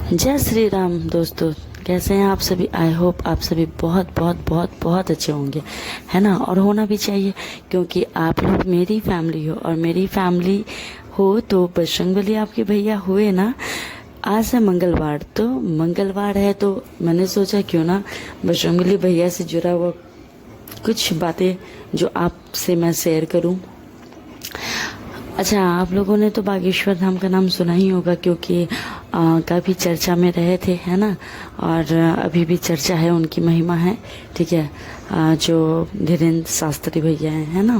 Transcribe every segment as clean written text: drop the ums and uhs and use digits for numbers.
जय श्री राम दोस्तों। कैसे हैं आप सभी? आई होप आप सभी बहुत बहुत बहुत बहुत अच्छे होंगे, है ना। और होना भी चाहिए, क्योंकि आप लोग मेरी फैमिली हो, और मेरी फैमिली हो तो बजरंगबली आपके भैया हुए ना। आज है मंगलवार, तो मंगलवार है तो मैंने सोचा क्यों ना बजरंगबली भैया से जुड़ा हुआ कुछ बातें जो आपसे मैं शेयर करूं। अच्छा, आप लोगों ने तो बागेश्वर धाम का नाम सुना ही होगा, क्योंकि काफ़ी चर्चा में रहे थे, है ना। और अभी भी चर्चा है, उनकी महिमा है, ठीक है। जो धीरेन्द्र शास्त्री भैया हैं, है ना।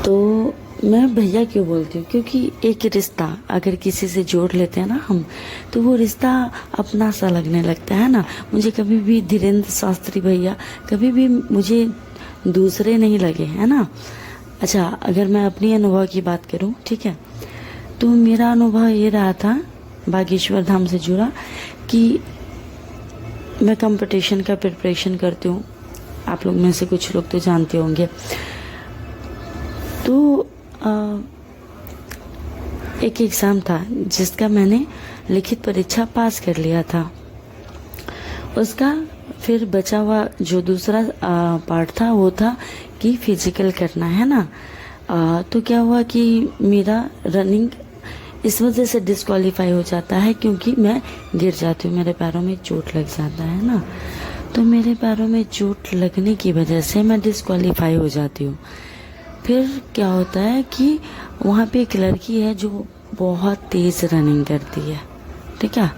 तो मैं भैया क्यों बोलती हूँ, क्योंकि एक रिश्ता अगर किसी से जोड़ लेते हैं ना हम, तो वो रिश्ता अपना सा लगने लगता है ना। मुझे कभी भी धीरेन्द्र शास्त्री भैया कभी भी मुझे दूसरे नहीं लगे, है ना। अच्छा, अगर मैं अपनी अनुभव की बात करूं, ठीक है, तो मेरा अनुभव ये रहा था बागेश्वर धाम से जुड़ा कि मैं कंपटीशन का प्रिपरेशन करती हूँ। आप लोग में से कुछ लोग तो जानते होंगे। तो एक एग्ज़ाम था जिसका मैंने लिखित परीक्षा पास कर लिया था। उसका फिर बचा हुआ जो दूसरा पार्ट था वो था कि फिजिकल करना है ना। तो क्या हुआ कि मेरा रनिंग इस वजह से डिस्क्वालीफाई हो जाता है, क्योंकि मैं गिर जाती हूँ, मेरे पैरों में चोट लग जाता है ना। तो मेरे पैरों में चोट लगने की वजह से मैं डिस्क्वालीफाई हो जाती हूँ। फिर क्या होता है कि वहाँ पे एक लड़की है जो बहुत तेज़ रनिंग करती है, ठीक है,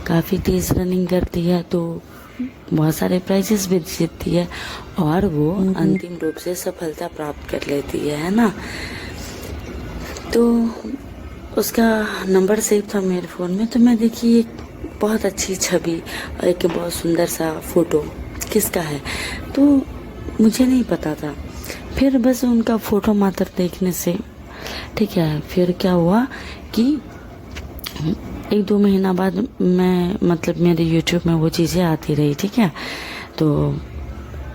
काफ़ी तेज़ रनिंग करती है, तो बहुत सारे प्राइजेस भी जीतती है, और वो अंतिम रूप से सफलता प्राप्त कर लेती है ना। तो उसका नंबर सेव था मेरे फ़ोन में, तो मैं देखी एक बहुत अच्छी छवि, एक बहुत सुंदर सा फोटो किसका है, तो मुझे नहीं पता था। फिर बस उनका फोटो मात्र देखने से, ठीक है, फिर क्या हुआ कि एक दो महीना बाद मैं मतलब मेरे यूट्यूब में वो चीज़ें आती रही, ठीक है। तो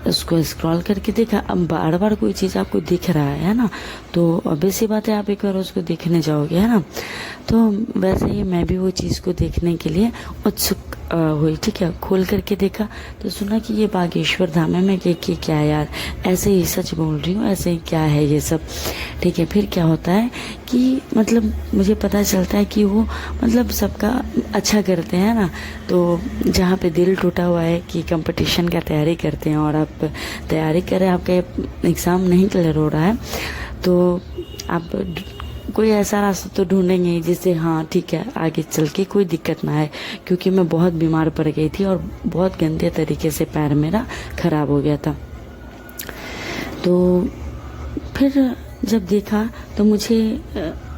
उसको स्क्रॉल करके देखा। अब बार बार कोई चीज़ आपको दिख रहा है ना, तो ऑब्वियस सी बात है आप एक बार उसको देखने जाओगे, है ना। तो वैसे ही मैं भी वो चीज़ को देखने के लिए उत्सुक हुई, ठीक है। खोल करके देखा तो सुना कि ये बागेश्वर धाम है। मैं कि क्या यार, ऐसे ही सच बोल रही हूँ, ऐसे ही क्या है ये सब, ठीक है। फिर क्या होता है कि मतलब मुझे पता चलता है कि वो मतलब सबका अच्छा करते हैं ना। तो जहाँ पे दिल टूटा हुआ है कि कंपटीशन का तैयारी करते हैं और आप तैयारी करें, आपका एग्ज़ाम नहीं क्लियर हो रहा है, तो आप कोई ऐसा रास्ता तो ढूंढेंगे ही जिससे हाँ ठीक है आगे चल के कोई दिक्कत ना आए। क्योंकि मैं बहुत बीमार पड़ गई थी और बहुत गंदे तरीके से पैर मेरा खराब हो गया था। तो फिर जब देखा तो मुझे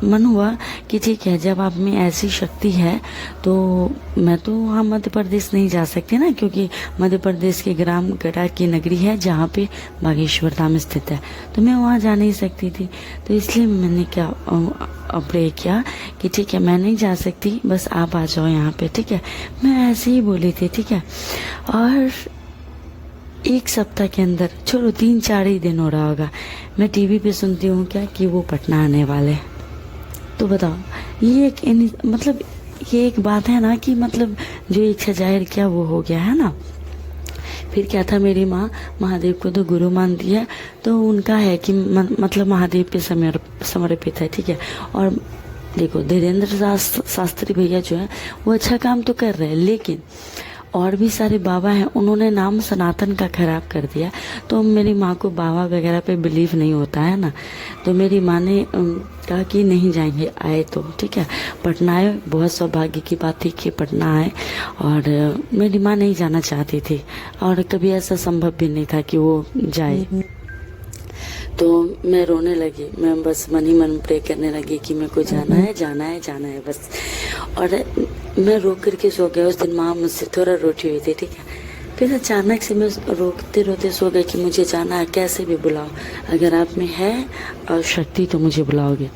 मन हुआ कि ठीक है, जब आप में ऐसी शक्ति है तो मैं तो वहाँ मध्य प्रदेश नहीं जा सकती ना, क्योंकि मध्य प्रदेश के ग्राम गढ़ा की नगरी है जहाँ पे बागेश्वर धाम स्थित है, तो मैं वहाँ जा नहीं सकती थी। तो इसलिए मैंने क्या प्रे किया कि ठीक है मैं नहीं जा सकती, बस आप आ जाओ यहाँ पे, ठीक है। मैं ऐसे ही बोली थी, ठीक है। और एक सप्ताह के अंदर, छोड़ो 3-4 ही दिन हो रहा होगा, मैं टीवी पे सुनती हूँ क्या कि वो पटना आने वाले। तो बताओ, ये एक मतलब ये एक बात है ना कि मतलब जो इच्छा जाहिर किया वो हो गया, है ना। फिर क्या था, मेरी माँ महादेव को तो गुरु मानती है, तो उनका है कि मतलब महादेव पे समर्पित है, ठीक है। और देखो धीरेन्द्र शास्त्री भैया जो है वो अच्छा काम तो कर रहे हैं, लेकिन और भी सारे बाबा हैं, उन्होंने नाम सनातन का खराब कर दिया। तो मेरी माँ को बाबा वगैरह पे बिलीव नहीं होता है ना। तो मेरी माँ ने कहा कि नहीं जाएंगे, आए तो ठीक है, पटना आए, बहुत सौभाग्य की बात थी कि पटना आए। और मेरी माँ नहीं जाना चाहती थी, और कभी ऐसा संभव भी नहीं था कि वो जाए। तो मैं रोने लगी, मैं बस मन ही मन प्रे करने लगी कि मेरे को जाना है, जाना है, जाना है बस। और मैं रो करके सो गया। उस दिन माँ मुझसे थोड़ा रोटी हुई थी, ठीक है। फिर अचानक से मैं रोते रोते सो गई कि मुझे जाना है, कैसे भी बुलाओ, अगर आप में है और शक्ति तो मुझे बुलाओगे।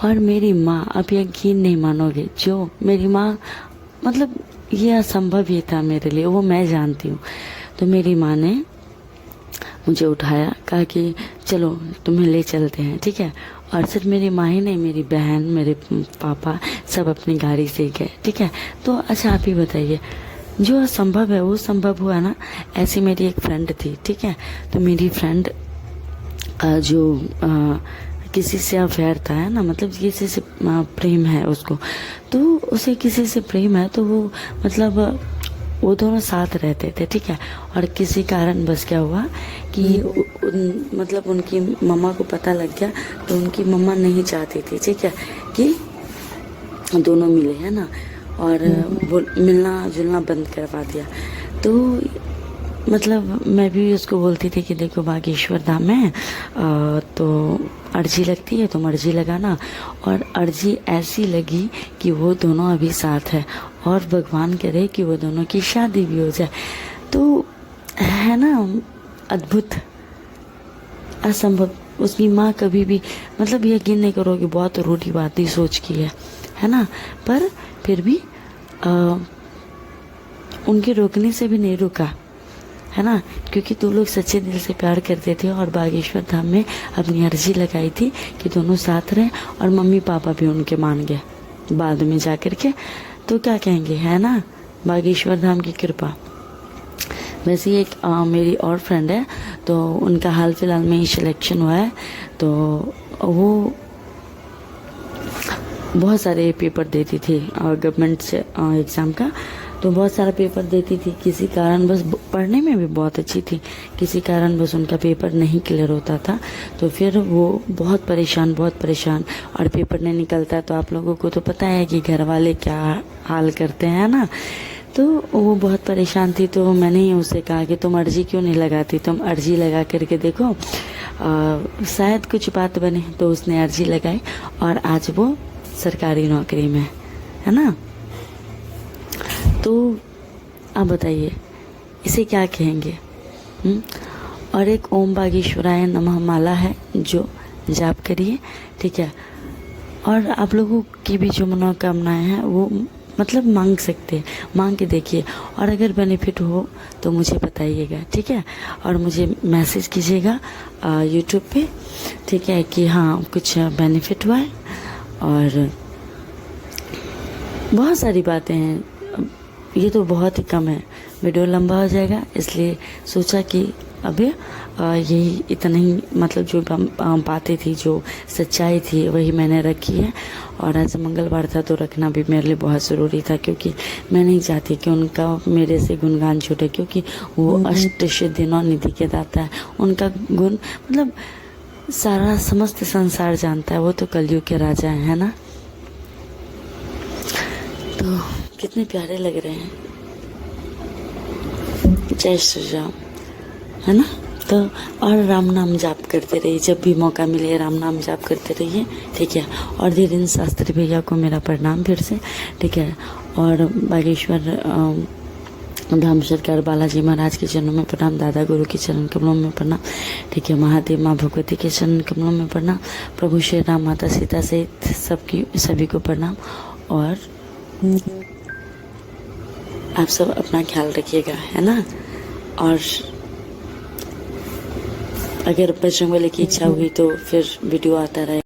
और मेरी माँ, आप यकीन नहीं मानोगे, जो मेरी माँ मतलब ये असंभव ही था मेरे लिए, वो मैं जानती हूँ। तो मेरी माँ ने मुझे उठाया, कहा कि चलो तुम्हें ले चलते हैं, ठीक है। और सिर्फ मेरी माँ ही नहीं, मेरी बहन, मेरे पापा सब अपनी गाड़ी से ही गए। ठीक है, तो अच्छा आप ही बताइए, जो असंभव है वो संभव हुआ ना। ऐसी मेरी एक फ्रेंड थी, ठीक है, तो मेरी फ्रेंड जो किसी से अफेयर था, है ना, मतलब किसी से प्रेम है उसको, तो उसे किसी से प्रेम है, तो वो मतलब वो दोनों साथ रहते थे। ठीक है, और किसी कारण बस क्या हुआ कि मतलब उनकी मम्मा को पता लग गया, तो उनकी मम्मा नहीं चाहती थी, ठीक है, कि दोनों मिले, है ना, और वो मिलना जुलना बंद करवा दिया। तो मतलब मैं भी उसको बोलती थी कि देखो बागेश्वर धाम में तो अर्जी लगती है, तुम अर्जी लगाना। और अर्जी ऐसी लगी कि वो दोनों अभी साथ है, और भगवान करे कि वो दोनों की शादी भी हो जाए। तो है ना, अद्भुत, असंभव। उसकी माँ कभी भी, मतलब यकीन नहीं करोगे, बहुत रूढ़ी बात ही सोच की है ना, पर फिर भी उनके रोकने से भी नहीं रुका, है ना, क्योंकि दो लोग सच्चे दिल से प्यार करते थे और बागेश्वर धाम में अपनी अर्जी लगाई थी कि दोनों साथ रहें, और मम्मी पापा भी उनके मान गए बाद में जा कर के। तो क्या कहेंगे, है ना, बागेश्वर धाम की कृपा। वैसे एक मेरी और फ्रेंड है, तो उनका हाल फिलहाल में ही सिलेक्शन हुआ है, तो वो बहुत सारे पेपर देती थी गवर्नमेंट से एग्ज़ाम का, तो बहुत सारा पेपर देती थी। किसी कारण बस, पढ़ने में भी बहुत अच्छी थी, किसी कारण बस उनका पेपर नहीं क्लियर होता था, तो फिर वो बहुत परेशान और पेपर नहीं निकलता। तो आप लोगों को तो पता है कि घर वाले क्या हाल करते हैं ना, तो वो बहुत परेशान थी। तो मैंने ही उससे कहा कि तुम अर्जी क्यों नहीं लगाती, तुम अर्जी लगा करके देखो, शायद कुछ बात बने। तो उसने अर्जी लगाई और आज वो सरकारी नौकरी में है ना। तो आप बताइए इसे क्या कहेंगे। और एक ओम बागेश्वराय नमः माला है जो जाप करिए, ठीक है, और आप लोगों की भी जो मनोकामनाएं हैं वो मतलब मांग सकते हैं, मांग के देखिए, और अगर बेनिफिट हो तो मुझे बताइएगा, ठीक है, और मुझे मैसेज कीजिएगा यूट्यूब पे, ठीक है, कि हाँ कुछ बेनिफिट हुआ है। और बहुत सारी बातें हैं, ये तो बहुत ही कम है, वीडियो लंबा हो जाएगा, इसलिए सोचा कि अभी यही इतना ही, मतलब जो बातें थी, जो सच्चाई थी वही मैंने रखी है। और आज मंगलवार था तो रखना भी मेरे लिए बहुत ज़रूरी था, क्योंकि मैं नहीं चाहती कि उनका मेरे से गुणगान छूटे, क्योंकि वो अष्ट सिद्धियों निधि के दाता है। उनका गुण मतलब सारा समस्त संसार जानता है, वो तो कलयुग के राजा है ना। तो कितने प्यारे लग रहे हैं, जय श्री राम, है ना। तो और राम नाम जाप करते रहिए, जब भी मौका मिले राम नाम जाप करते रहिए, ठीक है। और धीरेन्द्र शास्त्री भैया को मेरा प्रणाम फिर से, ठीक है। और बागेश्वर धाम सरकार बालाजी महाराज के चरणों में प्रणाम, दादा गुरु के चरण कमलों में प्रणाम, ठीक है। महादेव माँ भगवती के चरण कमलों में प्रणाम, प्रभु श्री राम, माता सीता सहित सभी को प्रणाम। और आप सब अपना ख्याल रखिएगा, है ना। और अगर बजरंगबली की इच्छा हुई तो फिर वीडियो आता रहेगा।